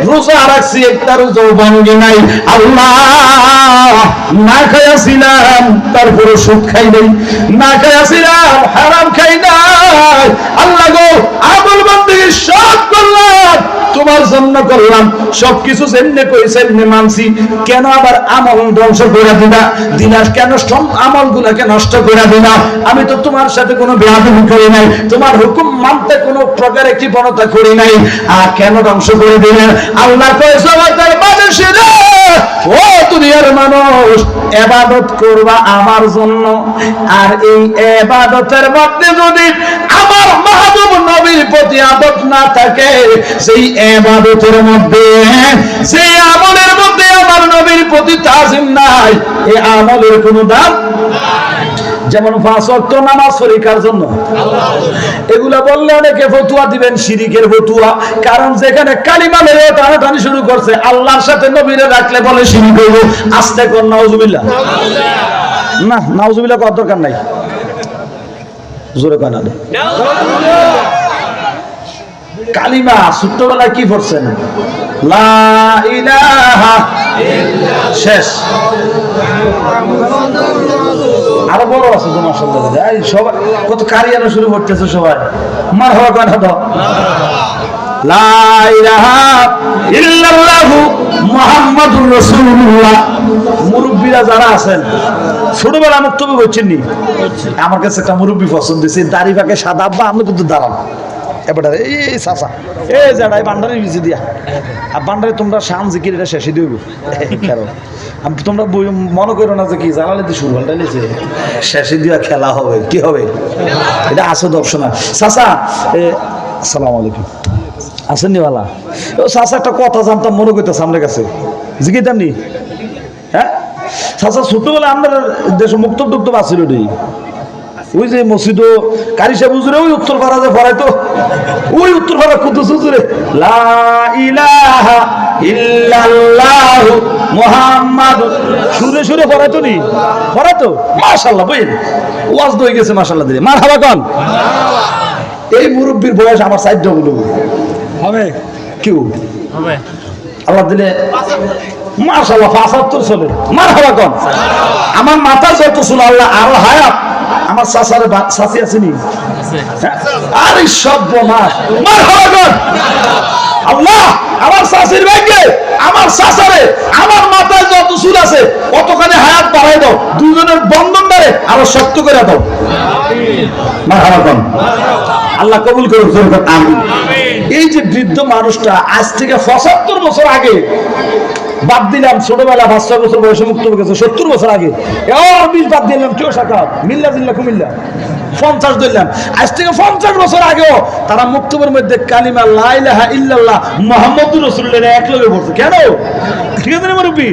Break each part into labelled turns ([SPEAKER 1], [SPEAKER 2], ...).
[SPEAKER 1] রোজা রাখছি একটা রোজাও ভাঙ্গে নাই। আল্লাহ না খাইয়াছিলাম তারপরে সুদ খাই নাই, না খাইয়াছিলাম হারাম খাই নাই। আল্লাহ গো আমল বান্দেগি সব করলাম তোমার জন্য করলাম, সবকিছু যেমনে কইছে এমনি মানছি, কেন আবার আমল ধ্বংস করে দিলা? কেন আমলগুলোকে নষ্ট করে দিলা? আমি তো তোমার সাথে কোনো বেয়াদবি করি নাই, তোমার হুকুম মানতে কোনো প্রকারে কৃপণতা করি নাই, আর কেন ধ্বংস করে দিলেন? আল্লাহ কইছে তার মানুষেরা, ও দুনিয়ার মানুষ, ইবাদত করবা আমার জন্য, আর এই ইবাদতের মধ্যে যদি আমার মাহবুব নবীর প্রতি আদব না থাকে, সেই ইবাদতের মধ্যে, সেই আমলের মধ্যে আমার নবীর প্রতি তাজিম নাই, এই আমলের কোনো দাম নাই। যেমন 5 ওয়াক্ত নামাজ পরীক্ষার জন্য, এগুলা বললে অনেকে ফতুয়া দিবেন শিরিকের ফতুয়া, কারণ যেখানে কালিমা লয়ে টানাটানি শুরু করছে, আল্লাহর সাথে নবীরে রাখলে বলে শিরিক হইব। আস্তে কর নাউজুবিল্লাহ, না নাউজুবিল্লাহ করার দরকার নাই, জোরে কানা দে। কালিমা ছোট্টবেলায় কি পড়ছেন? লা ইলাহা ইল্লাল্লাহ, শেষ। আরো বড় আছে তো মাশাআল্লাহ, এই সবাই কত কারিয়ানা শুরু করতেছে, সবাই মারহাবা কয় না তো? লা ইলাহা ইল্লাল্লাহ মুহাম্মাদুর রাসূলুল্লাহ। মুরব্বিরা যারা আছেন, ছোটবেলা মুক্তবি করছেন নি? আমার কাছে একটা মুরব্বি পছন্দ হয়েছে, দাড়ি পাকে সাদা, আব্বা আমি কিন্তু দাঁড়ান এবারে এই চাচা এই জায়গায় বান্ডারি বিজি দিয়া, আর বান্ডারি তোমরা শাম জিকির এটা শেষে দিব, কারণ তোমরা মনে করো না যে কি জানালে শুরু হলটাইছে, শেষে দিয়া খেলা হবে, কি হবে এটা আছে দর্শনা। চাচা আসসালামু আলাইকুম, আছেন নি বালা? ও চাচা একটা কথা জানতাম, মনে করতেছে আপনার কাছে, জিজ্ঞাসা নি? হ্যাঁ চাচা, ছোটবেলা আপনার দেশে মুক্তব টুক্তব আছিল রে, ওই যে মসজিদ কারি সাহেব হুজুরে ওই উত্তর পাড়া যে পড়াই, তো ওই উত্তর পাড়া কুদ্দুস হুজুরে লা ইলাহা ইল্লাল্লাহ মুহাম্মাদুর, সুরে সুরে পড়াই তো নি, পড়াই তো মাশাআল্লাহ, বই ওয়াজ তো হয়ে গেছে মাশাআল্লাহ দিলে, মারহাবা কোন। এই মুরব্বির বয়স আমার 4 গুলো হবে, কি হবে আল্লাহ দিলে মাশাআল্লাহ 75 চলে, মারহাবা কোন। আমার মাথা যত চুল আল্লাহ আরো হায়াত, আমার চাচারে চাচি আসেনি, আরে সব মাস মারহাবা কোন। আল্লাহ আমার চাচির ভাগ্যে, আমার চাচারে, আমার মাথায় যত চুল আছে কতখানি হায়াত বাড়াই দাও, দুজনের বন্ধন ধরে আরো শক্ত করে দাও, মারহাবা কোন। আল্লাহ কবুল করুন, আমিন। এই যে বৃদ্ধ মানুষটা আজ থেকে 75 বছর আগে, বাদ দিলাম ছোটবেলা 5-6 বছর বয়সে মুক্ত হয়ে গেছে, 70 বছর আগে 20 বাদ দিলাম, কেউ শাখা মিল্লা জিল্লা কুমিল্লা 50 ধরলাম, আজ থেকে 50 বছর আগেও তারা মুক্তবের মধ্যে কালিমা লা ইলাহা ইল্লাল্লাহ মুহাম্মাদুর রাসূলুল্লাহ এক লগে পড়ছে। কেন? ঠিক আছে না মুরব্বি?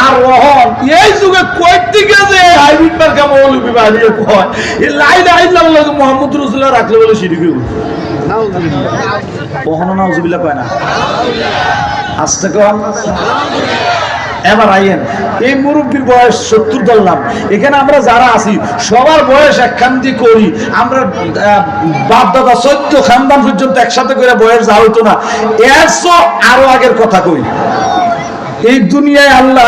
[SPEAKER 1] আর রহন এই যুগে কই থেকে যে হাইব্রিড মার্কা মৌলবি বাড়িয়ে কয় এই লা ইলাহা ইল্লাল্লাহ মুহাম্মাদুর রাসূলুল্লাহ রাখলে বলে শিরক হইব। নাউজুবিল্লাহ, কখনো নাউজুবিল্লাহ কয় না, আস্তে কন। এবার আইয়েন, এই মুরব্বীর বয়স 70 ধরলাম, এখানে আমরা যারা আছি সবার বয়স একখান দিয়ে করি, আমরা বাপ দাদা 14 খানদান পর্যন্ত একসাথে করে বয়স যা হইতো না, আরো আগের কথা কই। এই দুনিয়ায় আল্লাহ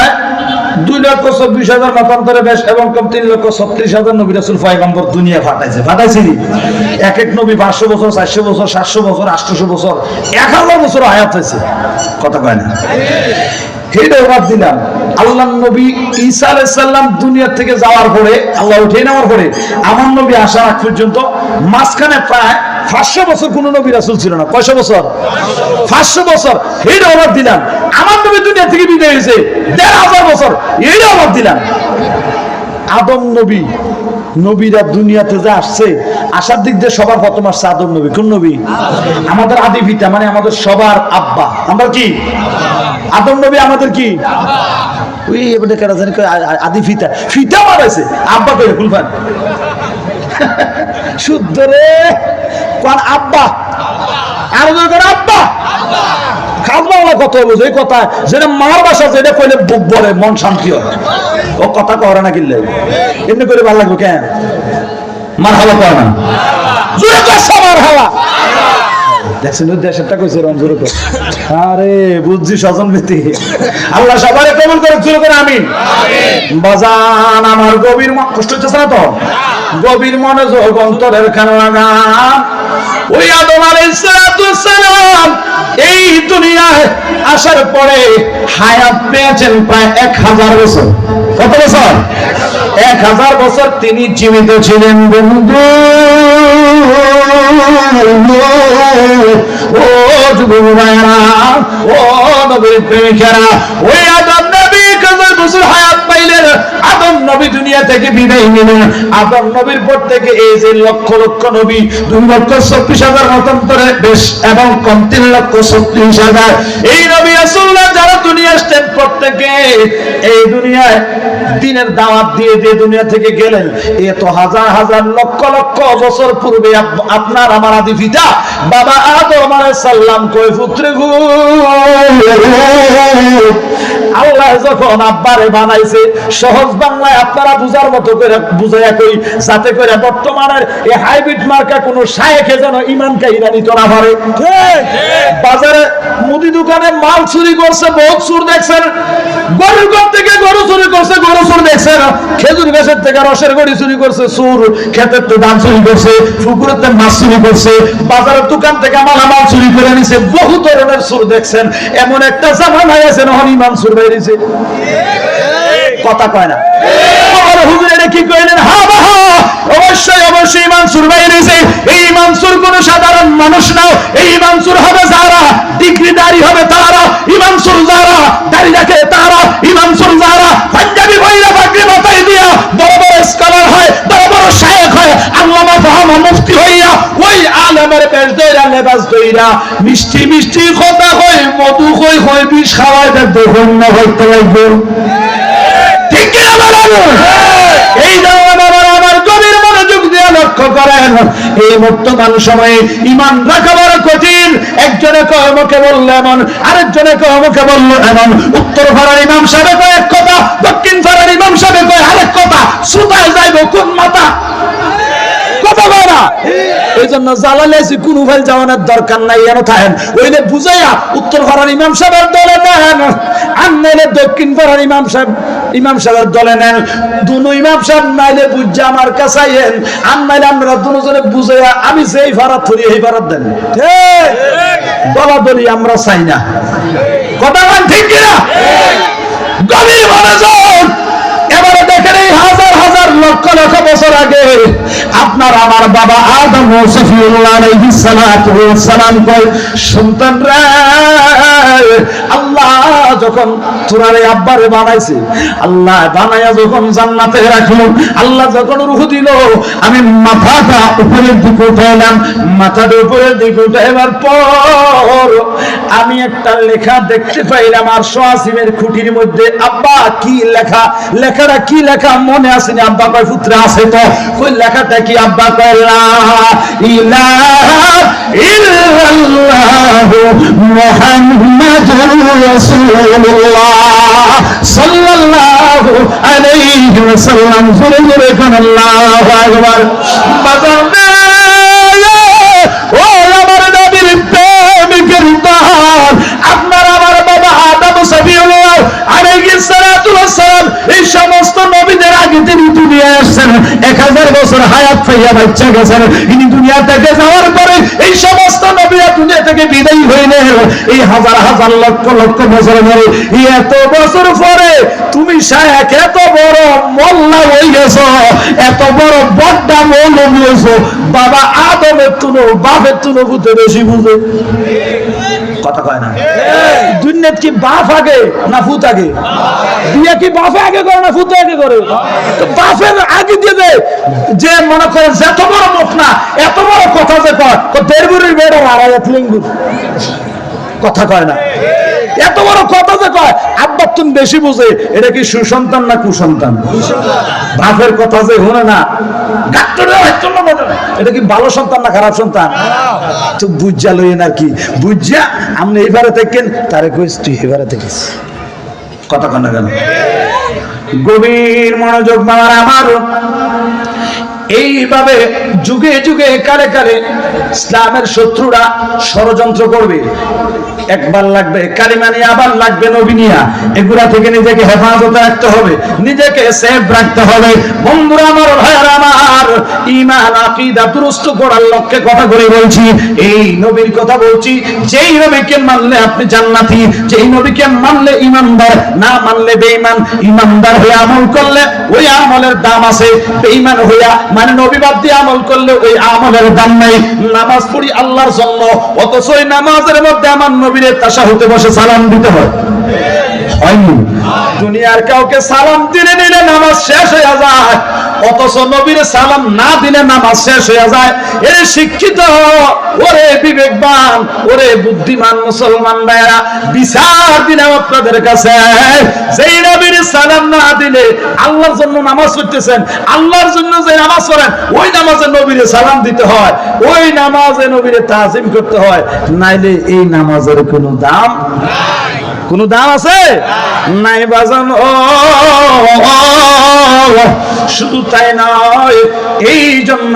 [SPEAKER 1] 2,24,000 মতান্তরে বেশ এবং কম 3,36,000 নবী রাসূল পয়গম্বর দুনিয়া ফাটাইছে নি। এক এক নবী 500 বছর, 400 বছর, 700 বছর, 800 বছর, 1000 বছর হায়াত হয়েছে, কথা কয় না? সেইটা বাদ দিলাম, আল্লাহ নবী ঈসা আলাইহিস সালাম দুনিয়া থেকে যাওয়ার পরে, আল্লাহ উঠে নেওয়ার পরে আমার নবী আসার আগ পর্যন্ত মাঝখানে প্রায় 500 বছর কোন নবী রাসূল ছিল না। কয়শো বছর? 500 বছর। এইটা বাদ দিলাম, আমার নবী দুনিয়া থেকে বিদায় হয়েছে 1,500 বছর, এইটা বাদ দিলাম। আদম নবী, নবীরা দুনিয়াতে যা আসছে, আসার দিক দিয়ে সবার প্রথম আসছে আদম নবী। কোন নবী? আমাদের আদি পিতা, মানে আমাদের সবার আব্বা। আমরা কি? আদম নবী আমাদের কি? ওই এবারে কারা জানি আদি পিতা, পিতা মারাইছে, আব্বা কই কুলফান শুদ্ধ রে কোন আব্বা, আর কোন আব্বা খাজবা ওলা কত বুঝে এই কথা, যেটা মার বাসা যেটা কইলে বুক বলে মন শান্তি হয়, ও কথা করে না কিনলে এমনি করে ভালো লাগবে কেন? মারহাবা করে না, জোরে কর মারহাবা। দেখছেন দেশেরটা কইছে রঞ্জুর উপর। আরে বুঝছি স্বজন প্রীতি। আল্লাহ সবাই কবুল করে, জোরে করে আমিন। বাজান আমার গভীর কষ্ট হচ্ছে না তো? গভীর মনোযোগ অন্তরের কান লাগান। ওই আদম আলাইহিস সালাম এই দুনিয়ায় আসার পরে হায়াত পেয়েছেন প্রায় 1000 বছর। কত বছর? 1000 বছর তিনি জীবিত ছিলেন। বন্ধু ও যুবক ভাইরা, ও নবীর প্রেমিকেরা, ওই আদম নবী কত বছর হায়াত পাইলেন? আদম নবী দুনিয়া থেকে বিদায় নিলেন। আদম নবীর পর থেকে এই যে লক্ষ লক্ষ নবী, 2,24,000 মতান্তরে বেশ এবং কম 3,36,000 এই নবী রাসূলুল্লাহ যারা দুনিয়া আসতেন, প্রত্যেকে এই দুনিয়ায় দিনের দাওয়াত দিয়ে যে দুনিয়া থেকে গেলেন। এত হাজার হাজার লক্ষ লক্ষ বছর পূর্বে আপনার আমার আদি পিতা বাবা আদম আলাইহিস সালাম কই পুত্র গো, আল্লাহ যখন আব্বারে বানাইছে, সহজ বাংলায় আপনারা বুঝার মতো করে বুঝাইয়া কই, যাতে করে বর্তমানের এই হাইব্রিড মার্কা কোন শায়েখে যেন ঈমান কাইরা নিতে না পারে। বাজারে মুদি দোকানে মাল চুরি করছে, বহুত চুর দেখছেন। গরুর ঘর থেকে গরু চুরি করছে, গরু চুর দেখছেন। খেজুর গাছের থেকে রসের গড়ি চুরি করছে চুর, ক্ষেতের তো ধান চুরি করছে, পুকুরের থেকে মাছ চুরি করছে, বাজারের দোকান থেকে মালামাল চুরি করে নিছে। বহু ধরনের চুর দেখছেন। এমন একটা জামানায় আছে নহন ঈমান চুর বাইরেছে। কথা কয় না? হুজুর এটা কি কইলেন? অবশ্যই অবশ্যই ঈমান চুর বাইরেছে। এই ঈমান চুর কোন সাধারণ মানুষ নাও। এই ঈমান চুর হবে যারা ডিগ্রিধারী হবে, তারা ঈমান চুর যারা দাড়ি রাখে, তারা ঈমান চুর যারা পাঞ্জাবি বইরা পাগড়ি মাথায় দিয়া বড় বড় স্কলার হয়, বড় বড় শায়েখ হয়, আল্লামা ফাহামা মুফতি হইয়া ওই আলেমের বেশ দইরা লেবাস দইরা মিষ্টি মিষ্টি কথা কই, মধু কই কই, বিষ খাওয়ায় দেখুন না হইতে লাগবে। ঠিক কি না বলেন? এই আমার গভীর মনোযোগ দিয়ে লক্ষ্য করেন। এই বর্তমান সময়ে ঈমান রাখা বড় কঠিন। একজনে কয় মুখে বলল এমন, আরেকজনে কয় মুখে বলল এমন। উত্তর পাড়ার ইমাম সাহেব কয় এক কথা, দক্ষিণ পাড়ার ইমাম সাহেব কয় আরেক কথা। সুতায় যাইব কোন মাথা? কথা বলে না। এই জন্য জালালাইছি কোন ভাই যাওয়ানোর দরকার নাই, এনে থাকেন ওইলে বুঝাইয়া উত্তর পাড়ার ইমাম সাহেবের দলে নেন, আর নাইলে দক্ষিণ পাড়ার ইমাম সাহেবের দলে নেন। দুনো ইমাম সাহেব নাইলে বুঝা আমার কাছে আইয়েন, আর নাইলে আমরা দুজনে বুঝাইয়া আমি যেই ভাড়া ধরি এই ভাড়া দেন। দলাদলি আমরা চাই না। কথা বলেন ঠিক কিনা? গভীর মনোযোগ। এবারে দেখেন এই হাজার হাজার লক্ষ লক্ষ বছর আগে আপনার আমার বাবা আদম সফিউল্লাহ আলাইহিস সালাতু ওয়াস সালাম কয়, সন্তানরা আল্লাহ যখন তোরারে আব্বারে বানাইছে, আল্লাহ বানায়া যখন জান্নাতে রাখলো, আল্লাহ যখন রূহ দিল, আমি মাথাটা উপরের দিকে উঠাইলাম। মাথাটা উপরের দিকে উঠাইবার পর আমি একটা লেখা দেখতে পাইলাম আর সোয়াসিমের খুঁটির মধ্যে। আব্বা কি লেখা? লেখাটা কি লেখা মনে আসেনি। আব্বা কয় পুত্র আছে তো। কই লেখাটা কি? আব্বা কয় লা ইলাহা ইল্লাল্লাহু মুহাম্মাদুর রাসূলুল্লাহ সাল্লাল্লাহু আলাইহি ওয়াসাল্লাম। জোরে জোরে কোন আল্লাহু আকবার। বাজারে ও আমার নবীর প্রেমিকের দল, আপনার আমার বাবা আদম সফিউল্লাহ আলাইহিস সালাতু ওয়াস সালাম এই সমস্ত নবীদের আগে তিনি দুনিয়ায় আসছেন। 1000 বছর হায়াত পাইয়া বাচ্চা গেছেন। ইনি দুনিয়া থেকে যাওয়ার পরে এই সমস্ত নবীরা দুনিয়া থেকে বিদায়ী হইলেন। এই হাজার হাজার লক্ষ লক্ষ বছর পরে, এত বছর পরে তুমি শায়েখ এত বড় মোল্লা হয়ে গেছো, এত বড় বড়টা মৌলবী হয়েছো। বাবা আদমের তুলো বাপের তুলো বুঝতে বেশি বুঝে। কথা কয় না? দুনিয়াত কি বাপ আগে না ফুত আগে? বিয়ে কি বাপে আগে করে না ফুত আগে করে? তো বাপের আগে দিয়ে দেয় যে মনে করেন এত বড় মুখ না, এত বড় কথা যে কয়, দেড়গুড়ির বেড়ে আড়াইয়াত লিঙ্গুর। কথা কয় না? এত বড় কথা যে কয়, আব্বা তুমি বেশি বুঝে। এটা কি সুসন্তান না কুসন্তান? বাপের কথা যে হলো না, এটা কি ভালো সন্তান না খারাপ সন্তান? তো বুঝা লইয়েন আর কি। বুঝা আপনি এইবারে দেখেন, তারে কইস তুই এবারে দেখিস। কথা কন না কেন? গভীর মনোযোগ বাবার আমার। এইভাবে যুগে যুগে কালে কালে ইসলামের শত্রুরা ষড়যন্ত্র করবে। একবার লাগবে কালিমা নিয়ে, আবার লাগবে নবী নিয়া। এগুলা থেকে নিজেকে হেফাজতে রাখতে হবে, নিজেকে সেফ রাখতে হবে। বন্ধুরা আমার, ভাইয়ারা আমার, ঈমান আকীদা দুরুস্ত করার লক্ষ্যে কথা করে বলছি, এই নবীর কথা বলছি। যেই নবীকে মানলে আপনি জান্নাতি, যেই নবীকে মানলে ঈমানদার, না মানলে বেঈমান। ঈমানদার হয়ে আমল করলে ওই আমলের দাম আছে, বেঈমান হইয়া মানে নবী বাদ দিয়ে আমল করলে ওই আমলের দাম নাই। নামাজ পড়ি আল্লাহর জন্য, অথচ ওই নামাজের মধ্যে আমার নবীর তাশাহুদে বসে সালাম দিতে হয়। হয়নি? দুনিয়ার কাউকে সালাম দিলে নিলে নামাজ শেষ হয়ে যায়, অথচ নবীর সালাম না দিলে নামাজ শেষ হয়ে যায়। এ শিক্ষিত, ওরে বিবেকবান, ওরে বুদ্ধিমান মুসলমান ভাইরা, বিচার দিলাম আপনাদের কাছে। যেই নবীর সালাম না দিলে আল্লাহর জন্য নামাজ পড়তেছেন, আল্লাহর জন্য যে নামাজ পড়েন, ওই নামাজে নবীর সালাম দিতে হয়, ওই নামাজে নবীর তাজিম করতে হয়, নাইলে এই নামাজের কোনো দাম নাই। কোন দাম আছে নাই বাজান। ও শুধু তাই নয়, এই জন্য